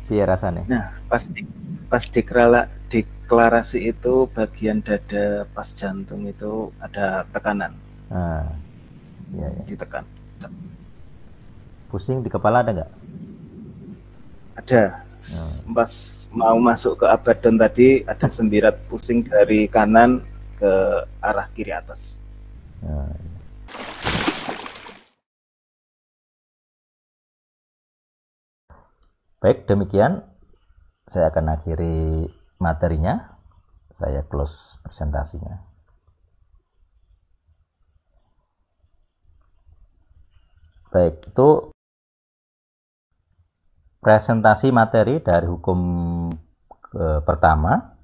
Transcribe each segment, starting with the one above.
Piye rasane? Nah, pas deklarasi itu bagian dada pas jantung itu ada tekanan, Nah, iya ya. ditekan. Pusing di kepala ada nggak? Ada. Hmm. Pas mau masuk ke abadan tadi ada sembirat pusing dari kanan ke arah kiri atas. Nah, baik, demikian saya akan akhiri materinya. Saya close presentasinya. Baik, itu presentasi materi dari hukum pertama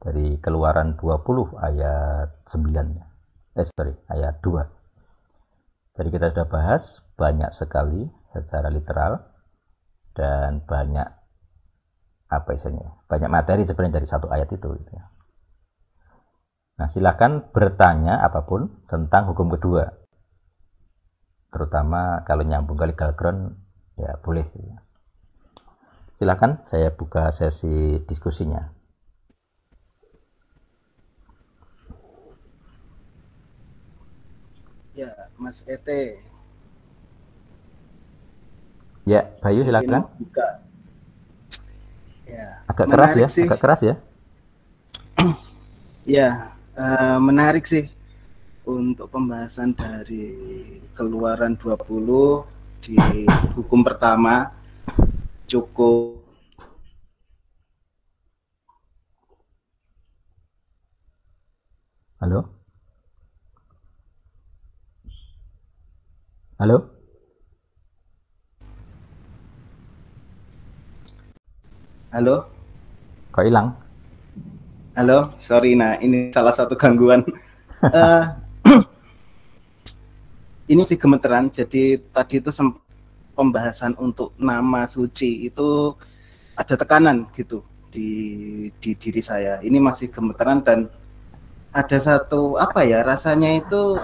dari Keluaran 20 ayat 9. Ayat 2. Jadi kita sudah bahas banyak sekali secara literal dan banyak banyak materi sebenarnya dari satu ayat itu gitu ya. Nah, silakan bertanya apapun tentang hukum kedua. Terutama kalau nyambung ke legal ground ya boleh gitu ya. Silakan saya buka sesi diskusinya. Ya, Mas Ete. Ya, Bayu Mungkin silakan. mau buka. Ya, Agak keras ya, menarik sih. agak keras ya. Ya, menarik sih untuk pembahasan dari Keluaran 20 di hukum pertama cukup. Halo? Halo? Halo? Kok hilang? Halo, sorry, nah ini salah satu gangguan. Ini sih gemeteran, jadi tadi itu pembahasan untuk nama suci itu ada tekanan gitu di diri saya. Ini masih gemeteran dan ada satu rasanya itu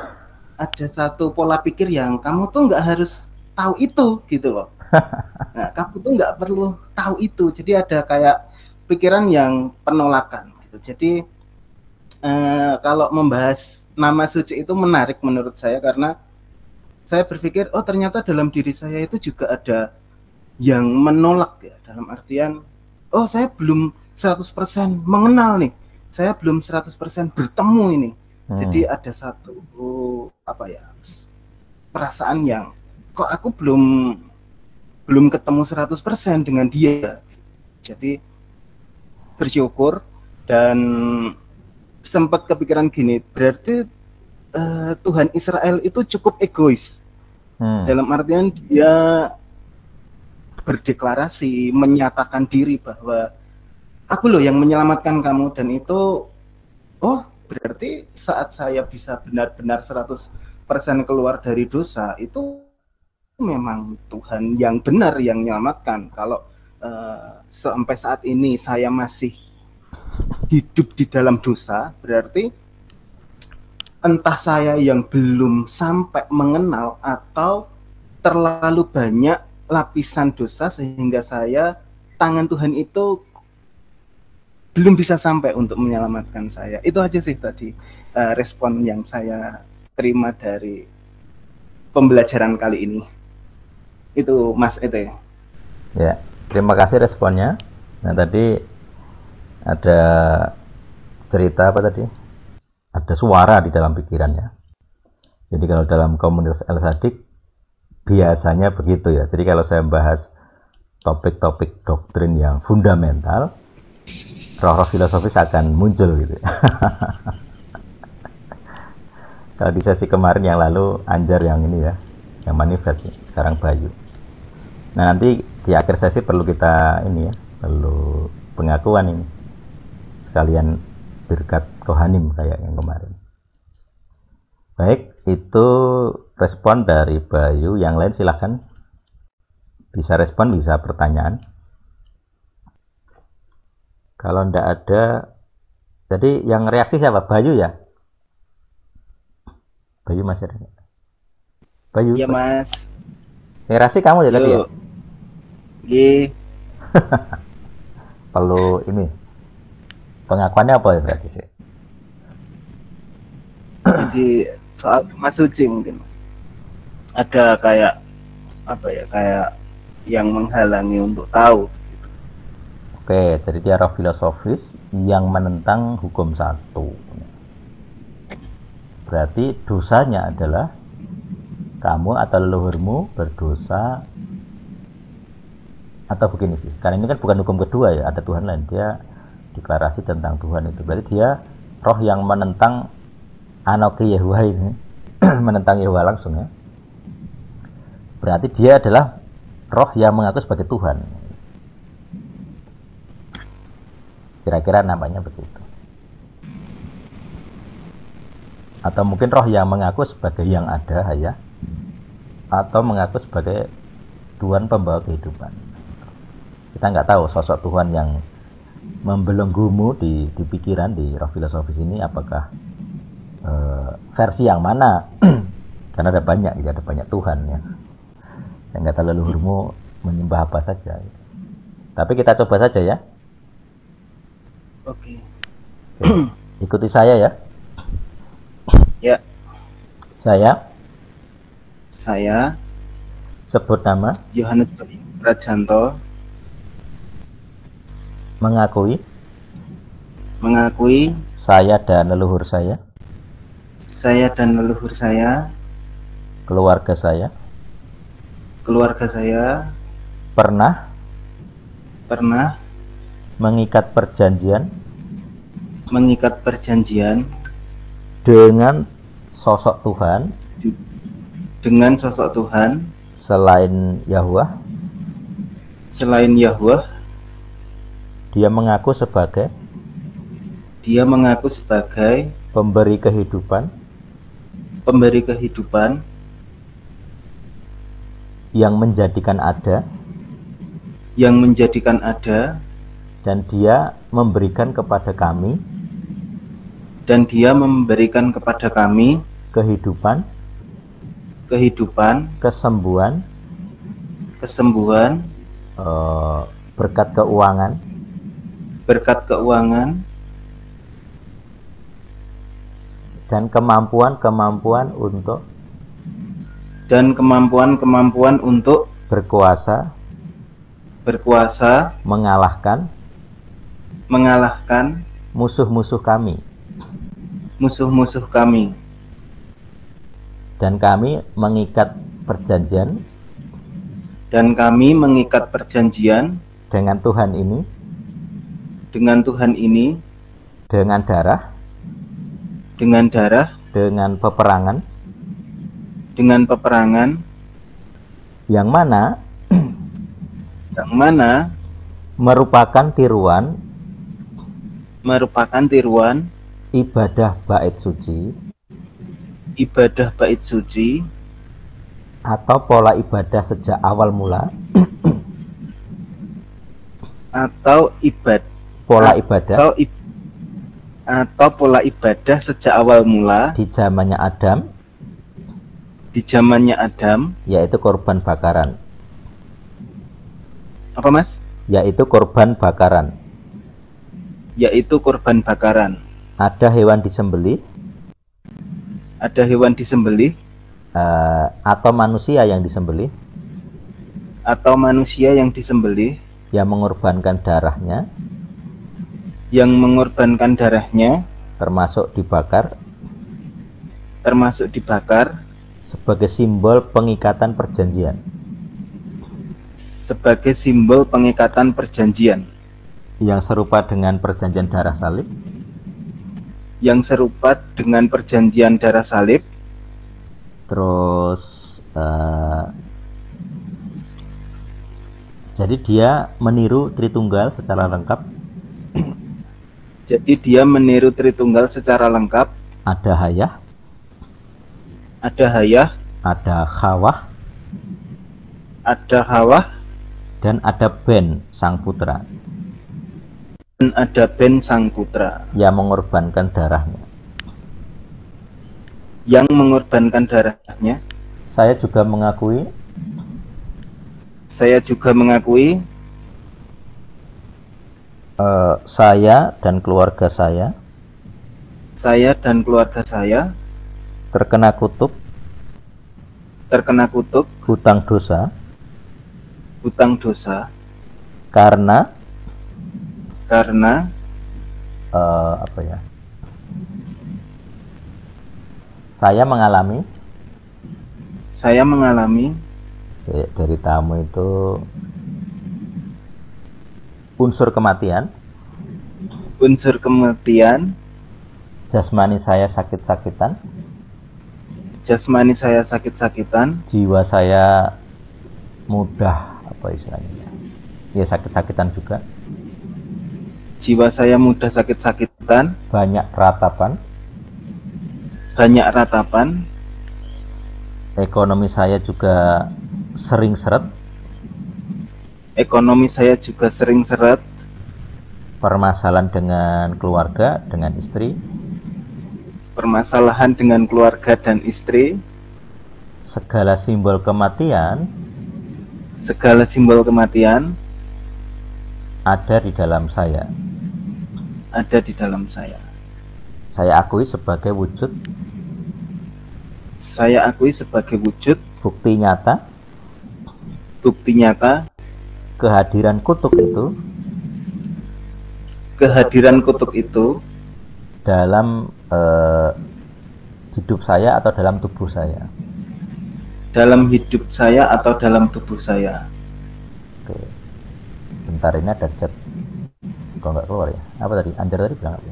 ada satu pola pikir yang kamu tuh nggak harus tahu itu gitu loh. Nah, kamu tuh nggak perlu tahu itu. Jadi ada kayak pikiran yang penolakan gitu. Jadi kalau membahas nama suci itu menarik menurut saya karena saya berpikir oh ternyata dalam diri saya itu juga ada yang menolak ya, dalam artian oh saya belum 100% mengenal nih, saya belum 100% bertemu ini. Jadi ada satu perasaan yang kok aku belum ketemu 100% dengan dia. Jadi bersyukur dan sempat kepikiran gini, berarti Tuhan Israel itu cukup egois. Dalam artian dia berdeklarasi, menyatakan diri bahwa aku loh yang menyelamatkan kamu, dan itu oh berarti saat saya bisa benar-benar 100% keluar dari dosa itu memang Tuhan yang benar yang menyelamatkan. Kalau sampai saat ini saya masih hidup di dalam dosa, berarti entah saya yang belum sampai mengenal atau terlalu banyak lapisan dosa sehingga tangan Tuhan itu belum bisa sampai untuk menyelamatkan saya. Itu aja sih tadi respon yang saya terima dari pembelajaran kali ini. Itu Mas Ete. Ya, terima kasih responnya. Nah, tadi ada cerita apa tadi? Ada suara di dalam pikirannya. Jadi kalau dalam komunitas El Sadik biasanya begitu ya. Jadi kalau saya bahas topik-topik doktrin yang fundamental, roh-roh filosofis akan muncul gitu. Kalau di sesi kemarin yang lalu Anjar yang ini ya, yang manifest ya. Sekarang Bayu. Nah, nanti di akhir sesi perlu kita ini ya, perlu pengakuan ini. Sekalian berkat Kohanim kayak yang kemarin. Baik, itu respon dari Bayu. Yang lain silahkan. Bisa respon, bisa pertanyaan. Kalau ndak ada, jadi yang reaksi siapa? Bayu ya? Bayu masih ada? Bayu? Iya Mas. Reaksi kamu ya tadi ya? Yuk. Ye. Perlu ini pengakuannya apa ya berarti sih? Jadi soal nama suci mungkin Mas. Ada kayak apa ya, kayak yang menghalangi untuk tahu. Oke, jadi dia roh filosofis yang menentang hukum satu. Berarti dosanya adalah kamu atau leluhurmu berdosa, atau begini sih, karena ini kan bukan hukum kedua ya, ada Tuhan lain, dia deklarasi tentang Tuhan itu. Berarti dia roh yang menentang Anoki Yehuwa ini, menentang Yehuwa langsung ya. Berarti dia adalah roh yang mengaku sebagai Tuhan. Kira-kira namanya begitu. Atau mungkin roh yang mengaku sebagai yang ada ya, atau mengaku sebagai Tuhan pembawa kehidupan. Kita nggak tahu sosok Tuhan yang membelenggumu di pikiran di roh filosofis ini apakah versi yang mana. Karena ada banyak ya, ada banyak Tuhan ya. Saya nggak tahu leluhurmu menyembah apa saja. Tapi kita coba saja ya. Oke. Ikuti saya ya. Ya. Saya sebut nama Yohanes Prajanto mengakui saya dan leluhur saya, keluarga saya pernah mengikat perjanjian dengan sosok Tuhan selain Yahuwah. Dia mengaku sebagai pemberi kehidupan yang menjadikan ada dan dia memberikan kepada kami kehidupan, kesembuhan, berkat keuangan, dan kemampuan untuk berkuasa mengalahkan musuh-musuh kami. Dan kami mengikat perjanjian dengan Tuhan ini dengan darah, dengan peperangan yang mana merupakan tiruan ibadah bait suci atau pola ibadah sejak awal mula di zamannya Adam, yaitu korban bakaran. Apa Mas? Yaitu korban bakaran. Ada hewan disembelih atau manusia yang disembelih yang mengorbankan darahnya termasuk dibakar sebagai simbol pengikatan perjanjian yang serupa dengan perjanjian darah salib. Terus jadi dia meniru Tritunggal secara lengkap. Ada Hayah, ada Khawah, dan ada Ben sang putra yang mengorbankan darahnya. Saya juga mengakui Saya dan keluarga saya terkena kutuk hutang dosa karena saya mengalami dari tamu itu unsur kematian, jasmani saya sakit-sakitan, jiwa saya mudah sakit-sakitan juga, banyak ratapan, ekonomi saya juga sering seret, permasalahan dengan keluarga, dengan istri, segala simbol kematian ada di dalam saya. Saya akui sebagai wujud bukti nyata kehadiran kutuk itu dalam hidup saya atau dalam tubuh saya. Oke. Bentar, ini ada chat. Kok nggak keluar ya? Apa tadi? Anjar tadi bilang apa?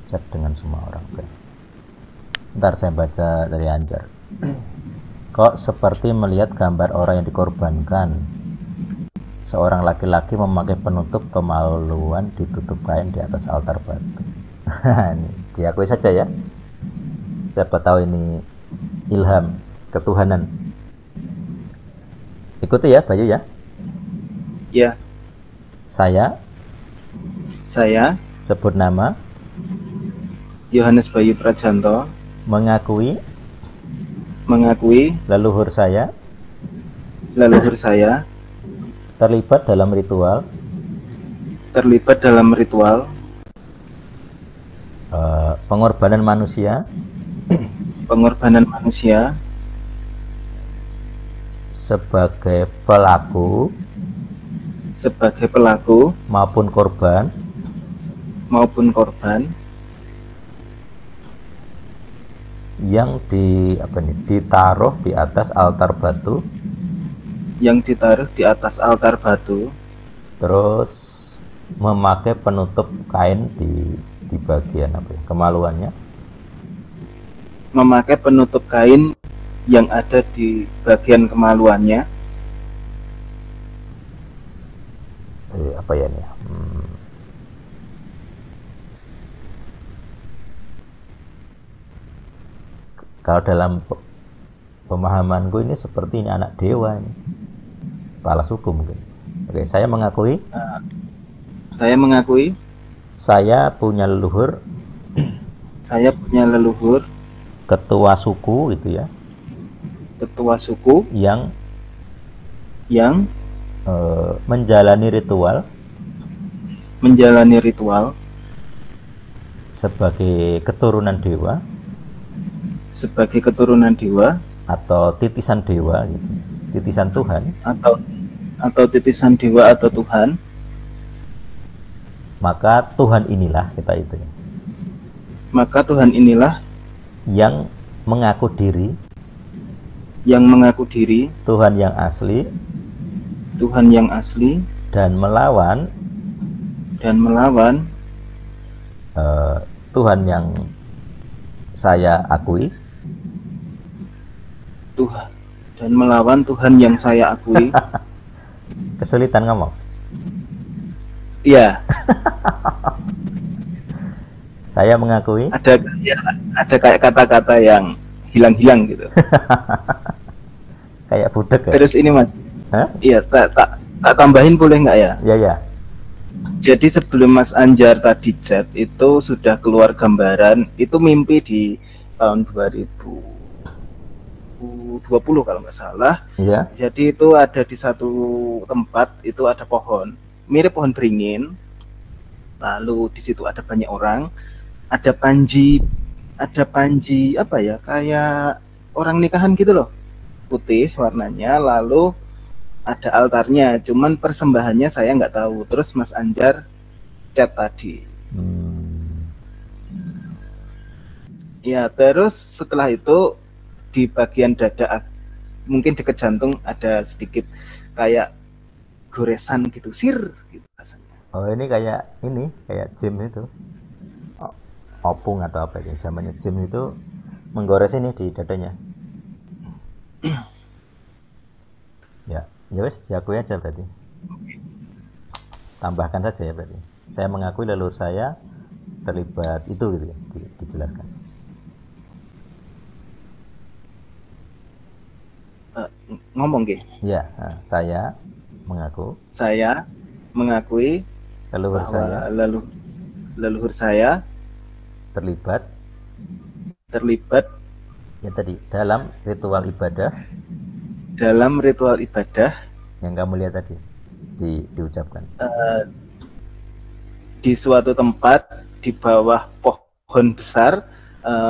Chat dengan semua orang. Oke. Bentar, saya baca dari Anjar. Kok seperti melihat gambar orang yang dikorbankan. Seorang laki-laki memakai penutup kemaluan ditutup kain di atas altar batu. Ini diakui saja ya. Siapa tahu ini ilham ketuhanan. Ikuti ya Bayu ya. Ya. Saya sebut nama Yohanes Bayu Prajanto, mengakui leluhur saya terlibat dalam ritual pengorbanan manusia sebagai pelaku maupun korban yang ditaruh di atas altar batu, terus memakai penutup kain di bagian kemaluannya, yang ada di bagian kemaluannya. Kalau dalam pemahamanku ini seperti ini anak dewa ini, kepala suku mungkin. Oke, saya mengakui saya punya leluhur ketua suku itu ya, yang menjalani ritual sebagai keturunan dewa atau titisan dewa gitu. Titisan Tuhan atau titisan dewa atau Tuhan. Maka Tuhan inilah yang mengaku diri Tuhan yang asli dan melawan Tuhan yang saya akui. Kesulitan ngomong. Iya. Saya mengakui. Ada kayak kata-kata yang hilang-hilang gitu. Kayak budak ya. Terus ini Mas. Iya, tak tambahin boleh nggak ya? Iya. Jadi sebelum Mas Anjar tadi chat itu sudah keluar gambaran itu mimpi di tahun 2020 kalau nggak salah. Iya. Jadi itu ada di satu suatu tempat itu ada pohon, mirip pohon beringin. Lalu di situ ada banyak orang, ada panji apa ya, kayak orang nikahan gitu loh, putih warnanya. Lalu ada altarnya, cuman persembahannya saya nggak tahu. Terus Mas Anjar chat tadi. Ya, terus setelah itu di bagian dada, mungkin dekat jantung, ada sedikit kayak goresan gitu, sir gitu rasanya. Oh, ini kayak gym itu. Opung atau apa ya, zamannya gym itu menggores ini di dadanya. Ya wes, diakui aja berarti. Tambahkan saja ya berarti. Saya mengakui leluhur saya terlibat itu gitu ya, dijelaskan. Ngomong Ge. Ya, saya mengakui leluhur saya terlibat ya tadi dalam ritual ibadah yang kamu lihat tadi diucapkan di suatu tempat di bawah pohon besar,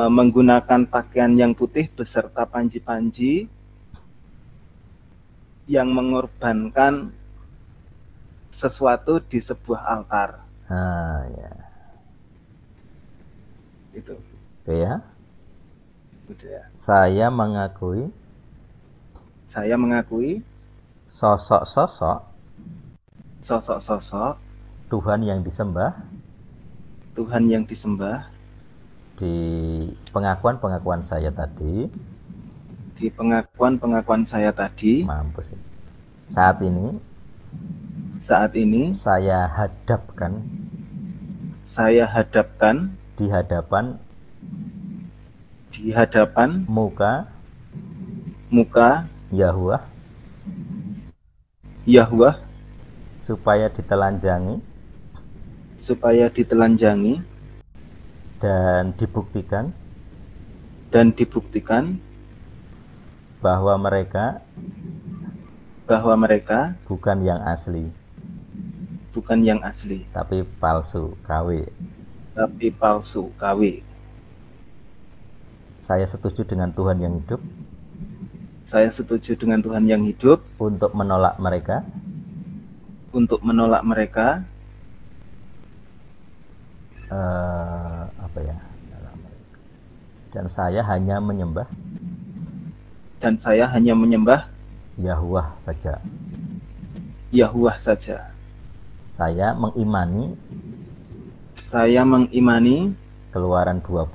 menggunakan pakaian yang putih beserta panji-panji yang mengorbankan sesuatu di sebuah altar. Ya. Itu. Oke ya. Udah. Saya mengakui sosok-sosok Tuhan yang disembah di pengakuan saya tadi. Mampus. Saat ini saya hadapkan di hadapan muka Yahuwah supaya ditelanjangi dan dibuktikan bahwa mereka bukan yang asli tapi palsu KW. Saya setuju dengan Tuhan yang hidup untuk menolak mereka dan saya hanya menyembah Yahuwah saja. Saya mengimani Keluaran 20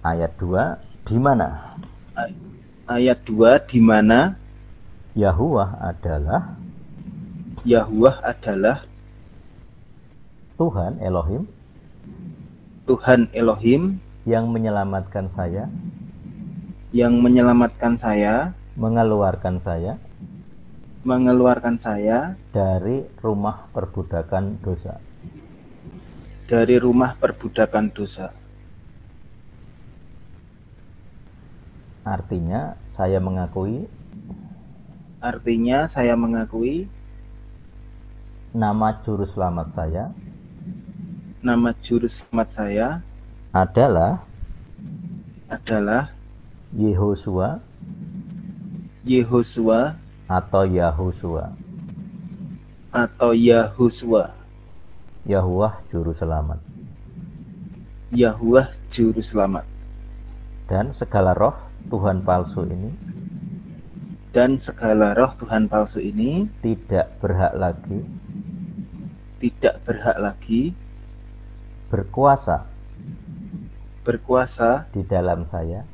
ayat 2 di mana Yahuwah adalah Tuhan Elohim yang menyelamatkan saya, mengeluarkan saya dari rumah perbudakan dosa. Artinya saya mengakui nama juru selamat saya adalah Yehosua atau Yahushua. Yahuwah juru selamat. Dan segala roh Tuhan palsu ini tidak berhak lagi berkuasa di dalam saya,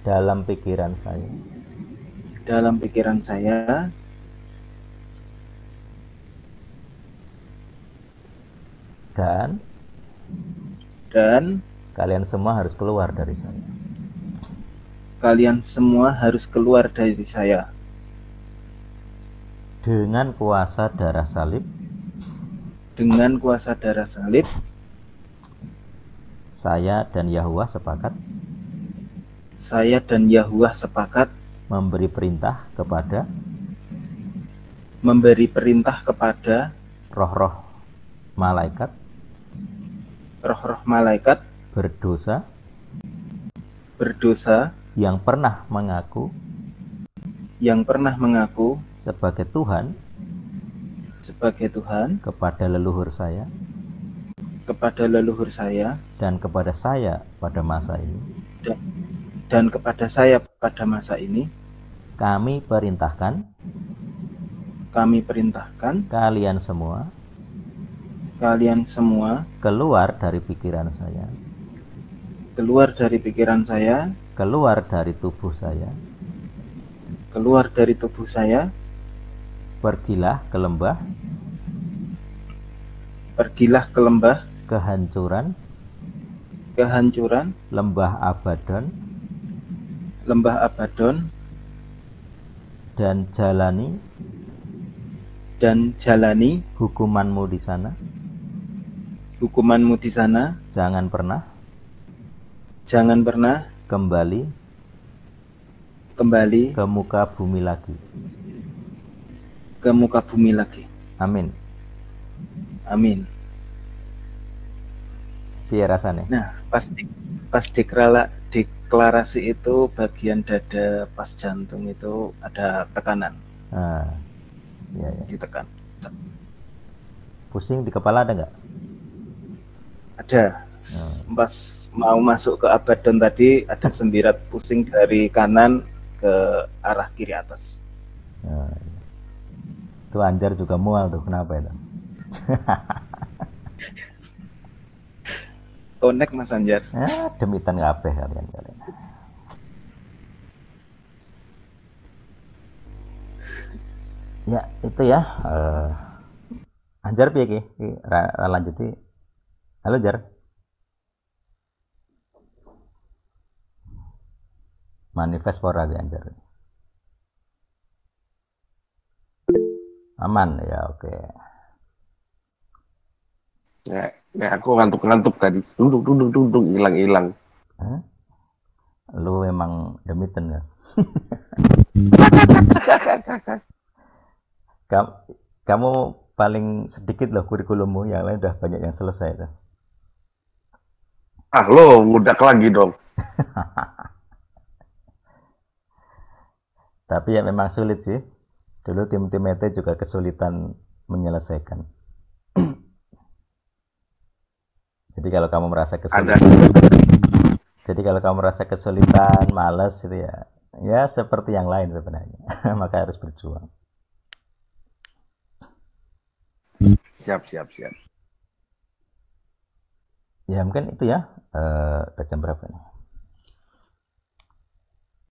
dalam pikiran saya, dan kalian semua harus keluar dari saya. Dengan kuasa darah salib, saya dan Yahuwah Saya dan Yahuwah sepakat memberi perintah kepada roh-roh malaikat roh-roh malaikat berdosa yang pernah mengaku sebagai Tuhan kepada leluhur saya dan kepada saya pada masa ini. Kami perintahkan kalian semua keluar dari pikiran saya, keluar dari tubuh saya, pergilah ke lembah kehancuran, lembah Abaddon, dan jalani hukumanmu di sana. Jangan pernah kembali ke muka bumi lagi. Amin. Piye rasane? Nah, pas deklarasi itu bagian dada pas jantung itu ada tekanan. Ya. Ditekan. Pusing di kepala ada nggak? Ada. Pas mau masuk ke Abaddon tadi ada sembirat pusing dari kanan ke arah kiri atas. Itu Anjar juga mual tuh, kenapa itu? Konek Mas Anjar. Demitan kabeh kalian. Ya, itu ya. Anjar piye ki? Lanjuti. Halo Jar. Manifest pora ki Anjar. Aman ya, oke. Ya, aku ngantuk tadi. Duduk hilang. Lu emang demiten ya? Kamu paling sedikit loh kurikulummu, yang lain udah banyak yang selesai tuh. Lo ngudak lagi dong. Tapi ya memang sulit sih. Dulu tim-tim ET juga kesulitan menyelesaikan. Jadi kalau kamu merasa kesulitan, malas itu ya seperti yang lain sebenarnya. Maka harus berjuang. Siap. Ya mungkin itu ya. Udah jam berapa nih?